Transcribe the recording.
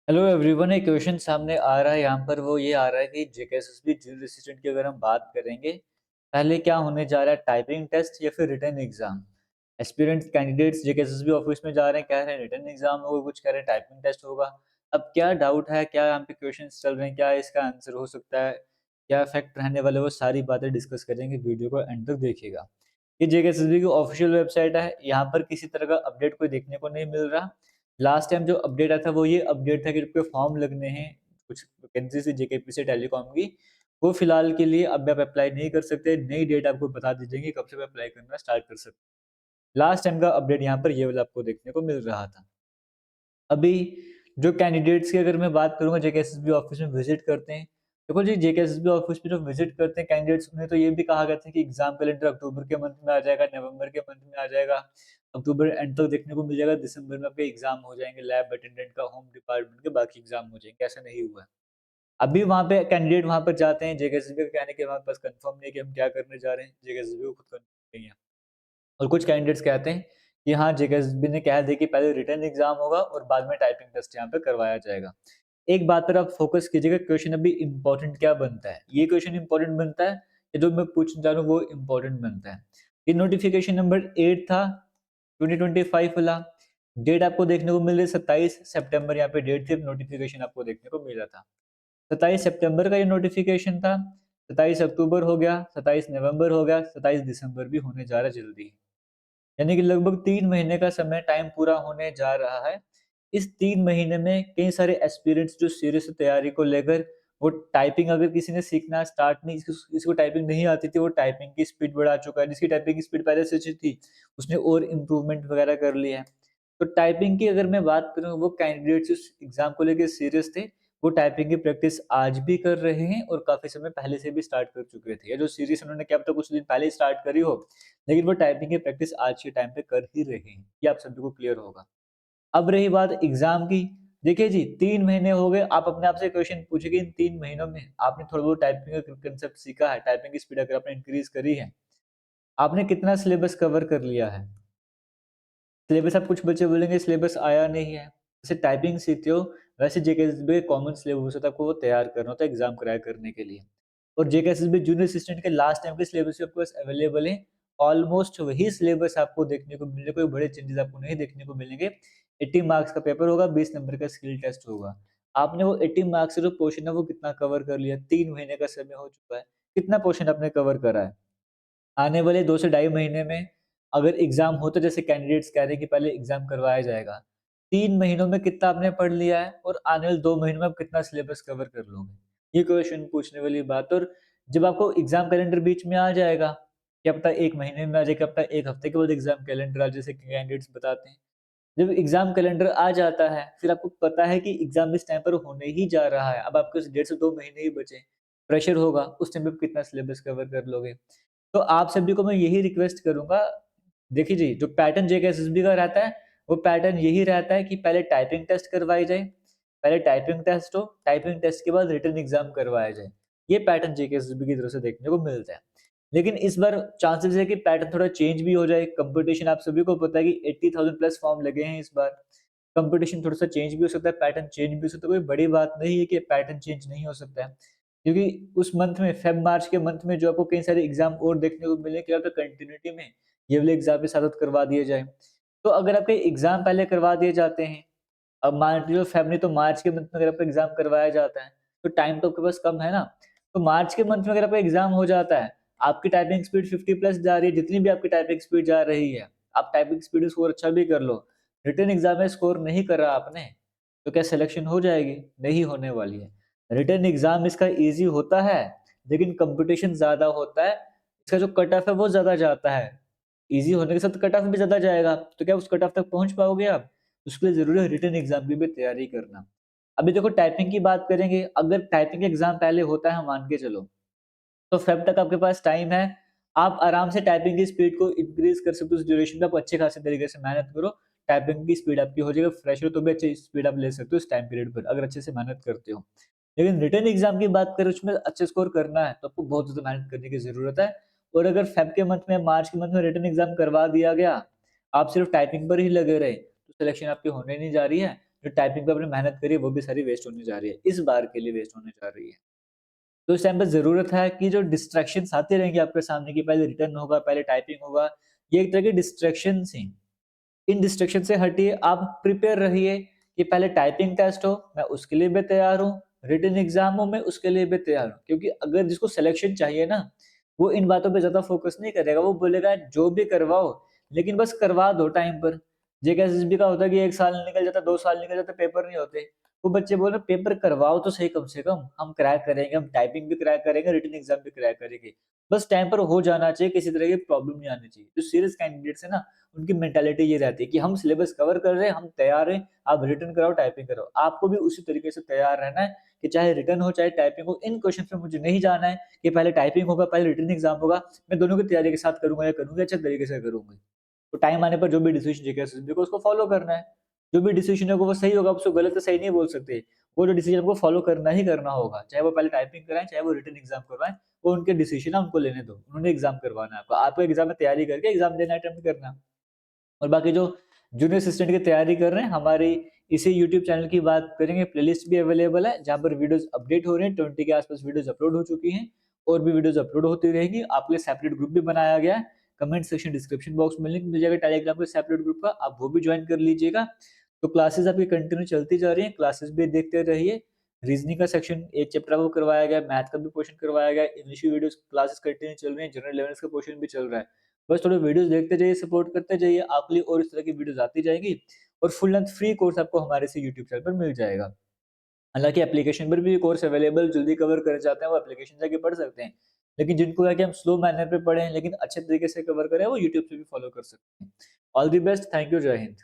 Hello everyone, एक question सामने आ रहा है। यहाँ पर वो ये आ रहा है कि जेकेएसएसबी जूनियर असिस्टेंट की अगर हम बात करेंगे, पहले क्या होने जा रहा है, टाइपिंग टेस्ट या फिर written exam. Aspirant candidates JKSSB office में जा रहे हैं, कह रहे हैं रिटन एग्जाम होगा, कुछ कह रहे हैं टाइपिंग टेस्ट होगा। अब क्या डाउट है, क्या यहाँ पे क्वेश्चंस चल रहे हैं, क्या इसका आंसर हो सकता है, क्या इफेक्ट रहने वाले, वो सारी बातें डिस्कस करेंगे। वीडियो को एंड तक देखिएगा। ये जेकेएसएसबी की ऑफिशियल वेबसाइट है, यहाँ पर किसी तरह का अपडेट कोई देखने को नहीं मिल रहा। लास्ट टाइम जो अपडेट आया था वो ये अपडेट था कि आपके फॉर्म लगने हैं कुछ वैकेंसी से जेकेपी से टेलीकॉम की, वो फिलहाल के लिए अब आप अप्लाई नहीं कर सकते। नई डेट आपको बता दी जाएगी कब से आप अप्लाई करना स्टार्ट कर सकते। लास्ट टाइम का अपडेट यहाँ पर ये वाला आपको देखने को मिल रहा था। अभी जो कैंडिडेट्स की अगर मैं बात करूँगा जेकेएसएसबी ऑफिस में विजिट करते हैं, देखो जी जेकेएसएसबी ऑफिस में जो विजिट करते हैं कैंडिडेट्स, उन्हें तो ये भी कहा गया था कि एग्जाम कैलेंडर अक्टूबर के मंथ में आ जाएगा, नवंबर के मंथ में आ जाएगा, अक्टूबर एंड तक देखने को मिल जाएगा, दिसंबर में आपके एग्जाम हो जाएंगे, लैब अटेंडेंट का, होम डिपार्टमेंट के बाकी एग्जाम हो जाएंगे। ऐसा नहीं हुआ है। अभी वहाँ पे कैंडिडेट वहाँ पर जाते हैं, जेकेएसएसबी का कहने के हमारे पास कंफर्म नहीं है कि हम क्या करने जा रहे हैं, जेकेएसएसबी को खुद कंफर्म नहीं है। और कुछ कैंडिडेट्स कहते हैं कि हाँ जेकेएसबी ने कह दिया कि पहले रिटन एग्जाम होगा और बाद में टाइपिंग टेस्ट यहाँ पे करवाया जाएगा। एक बात पर आप फोकस कीजिएगा, क्वेश्चन अभी इंपॉर्टेंट क्या बनता है, ये क्वेश्चन इंपॉर्टेंट बनता है या जो मैं पूछने जा रहा हूँ वो इंपॉर्टेंट बनता है। ये नोटिफिकेशन नंबर 8 था 2025 वाला। डेट आपको देखने को मिल रही है 27 सितंबर, यहाँ पे डेट थी, नोटिफिकेशन आपको देखने को मिला था 27 सितंबर का ये नोटिफिकेशन था। 27 अक्टूबर हो गया, 27 नवंबर हो गया, 27 दिसंबर भी होने जा रहा है जल्दी। यानी कि लगभग 3 महीने का समय टाइम पूरा होने जा रहा है। इस 3 महीने में कई सारे एस्पिरेंट्स जो सीरियस तैयारी को लेकर, वो टाइपिंग अगर किसी ने सीखना स्टार्ट नहीं, जिसको टाइपिंग नहीं आती थी, वो टाइपिंग की स्पीड बढ़ा चुका है। जिसकी टाइपिंग की स्पीड पहले से अच्छी थी, उसने और इम्प्रूवमेंट वगैरह कर लिया है। तो टाइपिंग की अगर मैं बात करूँ, वो कैंडिडेट्स उस एग्ज़ाम को लेके सीरियस थे, वो टाइपिंग की प्रैक्टिस आज भी कर रहे हैं और काफ़ी समय पहले से भी स्टार्ट कर चुके थे। या जो सीरियस उन्होंने क्या पता कुछ दिन पहले ही स्टार्ट करी हो, लेकिन वो टाइपिंग की प्रैक्टिस आज के टाइम पे कर ही रहे हैं। ये आप सभी को क्लियर होगा। अब रही बात एग्ज़ाम की, देखिए जी 3 महीने हो गए, आप अपने आप से क्वेश्चन पूछिए कि इन 3 महीनों में आपने थोड़ा बहुत टाइपिंग का कांसेप्ट सीखा है, टाइपिंग की स्पीड अगर आपने इंक्रीज़ करी है, आपने कितना सिलेबस कवर कर लिया है? सिलेबस आप कुछ बच्चे बोलेंगे सिलेबस आया नहीं है। जैसे टाइपिंग सीखते हो, वैसे जेकेएसएसबी कॉमन सिलेबस होता है, आपको वो तैयार करना होता है एग्ज़ाम क्रैक करने के लिए। और जेकेएसएसबी जूनियर असिस्टेंट के लास्ट टाइम के सिलेबस भी आपके पास अवेलेबल है। ऑलमोस्ट वही सिलेबस आपको देखने को मिलेगा, कोई बड़े चेंजेस आपको नहीं देखने को मिलेंगे। 80 मार्क्स का पेपर होगा, 20 नंबर का स्किल टेस्ट होगा। आपने वो 80 मार्क्स का जो पोर्शन है वो कितना कवर कर लिया? 3 महीने का समय हो चुका है। कितना पोर्शन आपने कवर करा है? आने वाले 2 से ढाई महीने में अगर एग्ज़ाम हो, तो जैसे कैंडिडेट्स कह रहे हैं कि पहले एग्ज़ाम करवाया जाएगा। 3 महीनों में कितना आपने पढ़ लिया है और आने वाले 2 महीनों में आप कितना सिलेबस कवर कर लोगे? ये क्वेश्चन पूछने वाली बात। और जब आपको एग्ज़ाम कैलेंडर बीच में आ जाएगा, क्या पता 1 महीने में आ जाए, क्या पता 1 हफ्ते के बाद एग्ज़ाम कैलेंडर आ जाए, जैसे कैंडिडेट्स बताते हैं। जब एग्ज़ाम कैलेंडर आ जाता है, फिर आपको पता है कि एग्ज़ाम इस टाइम पर होने ही जा रहा है। अब आपके पास डेढ़ से 2 महीने ही बचे हैं। प्रेशर होगा, उस टाइम पे आप कितना सिलेबस कवर कर लोगे? तो आप सभी को मैं यही रिक्वेस्ट करूँगा, देखिए जी, जो पैटर्न जेकेएसएसबी का रहता है, वो पैटर्न यही रहता है कि पहले टाइपिंग टेस्ट करवाई जाए, पहले टाइपिंग टेस्ट हो, टाइपिंग टेस्ट के बाद रिटन एग्ज़ाम करवाया जाए। ये पैटर्न जेकेएसएसबी की तरफ से देखने को मिलता है। लेकिन इस बार चांसेस है कि पैटर्न थोड़ा चेंज भी हो जाए। कंपटीशन आप सभी को पता है कि 80,000 प्लस फॉर्म लगे हैं इस बार। कंपटीशन थोड़ा-सा चेंज भी हो सकता है, पैटर्न चेंज भी हो सकता है। कोई बड़ी बात नहीं है कि पैटर्न चेंज नहीं हो सकता है। क्योंकि उस मंथ में फ़ेब-मार्च के मंथ में जो आपको कई सारे एग्ज़ाम और देखने को मिले, क्या पता कंटिन्यूटी में ये वाले एग्ज़ाम भी साथ-साथ करवा दिए जाएँ। तो अगर आपके एग्ज़ाम पहले करवा दिए जाते हैं, अब मान लीजिए फ़ेब नहीं तो मार्च के मंथ में अगर आपका एग्ज़ाम करवाया जाता है, तो टाइम तो आपके पास कम है ना। तो मार्च के मंथ में अगर आपका एग्ज़ाम हो जाता है, आपकी टाइपिंग स्पीड 50 प्लस जा रही है, जितनी भी आपकी टाइपिंग स्पीड जा रही है, आप टाइपिंग स्पीड में स्कोर अच्छा भी कर लो, रिटन एग्ज़ाम में स्कोर नहीं करा आपने, तो क्या सिलेक्शन हो जाएगी? नहीं होने वाली है। रिटन एग्ज़ाम इसका ईज़ी होता है, लेकिन कॉम्पिटिशन ज़्यादा होता है, इसका जो कट ऑफ है वो ज़्यादा जाता है। ईज़ी होने के साथ कट ऑफ भी ज़्यादा जाएगा, तो क्या उस कट ऑफ तक पहुँच पाओगे आप? उसके लिए ज़रूरी है रिटन एग्ज़ाम की भी तैयारी करना। अभी देखो टाइपिंग की बात करेंगे, अगर टाइपिंग एग्ज़ाम पहले होता है मान के चलो, तो फ़ेब तक आपके पास टाइम है। आप आराम से टाइपिंग की स्पीड को इंक्रीज़ कर सकते हो, उस ड्यूरेशन में आप अच्छे खासे तरीके से मेहनत करो, टाइपिंग की स्पीड आपकी हो जाएगी, फ्रेशर हो तो भी अच्छी स्पीड आप ले सकते हो इस टाइम पीरियड पर, अगर अच्छे से मेहनत करते हो। लेकिन रिटन एग्ज़ाम की बात करें, उसमें अच्छे स्कोर करना है, तो आपको बहुत ज़्यादा मेहनत करने की ज़रूरत है। और अगर फ़ेब के मंथ में, मार्च के मंथ में रिटन एग्ज़ाम करवा दिया गया, आप सिर्फ़ टाइपिंग पर ही लगे रहे, तो सिलेक्शन आपकी होने नहीं जा रही है, जो टाइपिंग पे आपने मेहनत करी है वो भी सारी वेस्ट होने जा रही है। इस बार के लिए वेस्ट होने जा रही है। तो इस टाइम पे ज़रूरत है कि जो डिस्ट्रैक्शंस आते रहेंगे आपके सामने कि पहले रिटर्न होगा, पहले टाइपिंग होगा, ये एक तरह के डिस्ट्रैक्शंस हैं। इन डिस्ट्रैक्शन से हटिए, आप प्रिपेयर रहिए कि पहले टाइपिंग टेस्ट हो, मैं उसके लिए भी तैयार हूँ, रिटन एग्ज़ाम हो, मैं उसके लिए भी तैयार हूँ। क्योंकि अगर जिसको सिलेक्शन चाहिए ना, वो इन बातों पे ज़्यादा फ़ोकस नहीं करेगा, वो बोलेगा जो भी करवाओ, लेकिन बस करवा दो टाइम पर। जेकेएसएसबी का होता है कि 1 साल निकल जाता है, 2 साल निकल जाता है, पेपर नहीं होते। वो बच्चे बोल रहे हैं पेपर करवाओ तो सही कम से कम, हम क्रैक करेंगे, हम टाइपिंग भी क्रैक करेंगे, रिटन एग्ज़ाम भी क्रैक करेंगे। बस टाइम पर हो जाना चाहिए, किसी तरह की प्रॉब्लम नहीं आनी चाहिए। जो सीरियस कैंडिडेट्स हैं ना, उनकी मेंटालिटी ये रहती है कि हम सिलेबस कवर कर रहे हैं, हम तैयार हैं, आप रिटन कराओ, टाइपिंग कराओ। आपको भी उसी तरीके से तैयार रहना है कि चाहे रिटन हो, चाहे टाइपिंग हो, इन क्वेश्चंस में मुझे नहीं जाना है कि पहले टाइपिंग होगा, पहले रिटन एग्ज़ाम होगा। मैं दोनों की तैयारी के साथ करूँगा या करूँगी, अच्छे तरीके से करूँगी। तो टाइम आने पर जो भी डिसीजन जेकेएसएसबी को उसको फॉलो करना है। जो भी डिसीजन होगा वो सही होगा, आप उसको गलत या सही नहीं बोल सकते। वो जो डिसीजन आपको फॉलो करना ही करना होगा, चाहे वो पहले टाइपिंग कराएँ, चाहे वो रिटन एग्ज़ाम करवाएँ, वो उनके डिसीजन है, उनको लेने दो। उन्होंने एग्ज़ाम करवाना है आपको। आपको एग्ज़ाम में तैयारी करके एग्ज़ाम देना है, अटेम्प्ट करना। और बाकी जो जूनियर असिस्टेंट की तैयारी कर रहे हैं, हमारी इसी यूट्यूब चैनल की बात करेंगे, प्लेलिस्ट भी अवेलेबल है, जहाँ पर वीडियोज़ अपडेट हो रहे हैं, 20 के आस-पास वीडियोज़ अपलोड हो चुकी हैं, और भी वीडियोज़ अपलोड होती रहेंगी। आपके लिए सेपरेट ग्रुप भी बनाया गया है, कमेंट सेक्शन डिस्क्रिप्शन बॉक्स में लिंक मिल जाएगा टेलीग्राम के सेपरेट ग्रुप का, आप वो भी जॉइन कर लीजिएगा। तो क्लासेस आपकी कंटिन्यू चलती जा रही हैं, क्लासेस भी देखते रहिए। रीज़निंग का सेक्शन 1 चैप्टर आपको करवाया गया है, मैथ का भी पोर्शन करवाया गया है, इंग्लिश की वीडियोज़ क्लासेस कंटिन्यू चल रही हैं, जनरल अवेयरनेस का पोर्शन भी चल रहा है। बस थोड़े वीडियोज़ देखते जाइए, सपोर्ट करते जाइए, आपके लिए और इस तरह की वीडियोज़ आती जाएँगी, और फुल लेंथ फ्री कोर्स आपको हमारे इसी यूट्यूब चैनल पर मिल जाएगा। हालाँकि एप्लीकेशन पर भी कोर्स अवेलेबल, जल्दी कवर करना चाहते हैं वो एप्लीकेशन जाके पढ़ सकते हैं। लेकिन जिनको है कि हम स्लो मैनर पे पढ़ें लेकिन अच्छे तरीके से कवर करें, वो यूट्यूब से भी फॉलो कर सकते हैं। All the best, thank you, जय हिंद।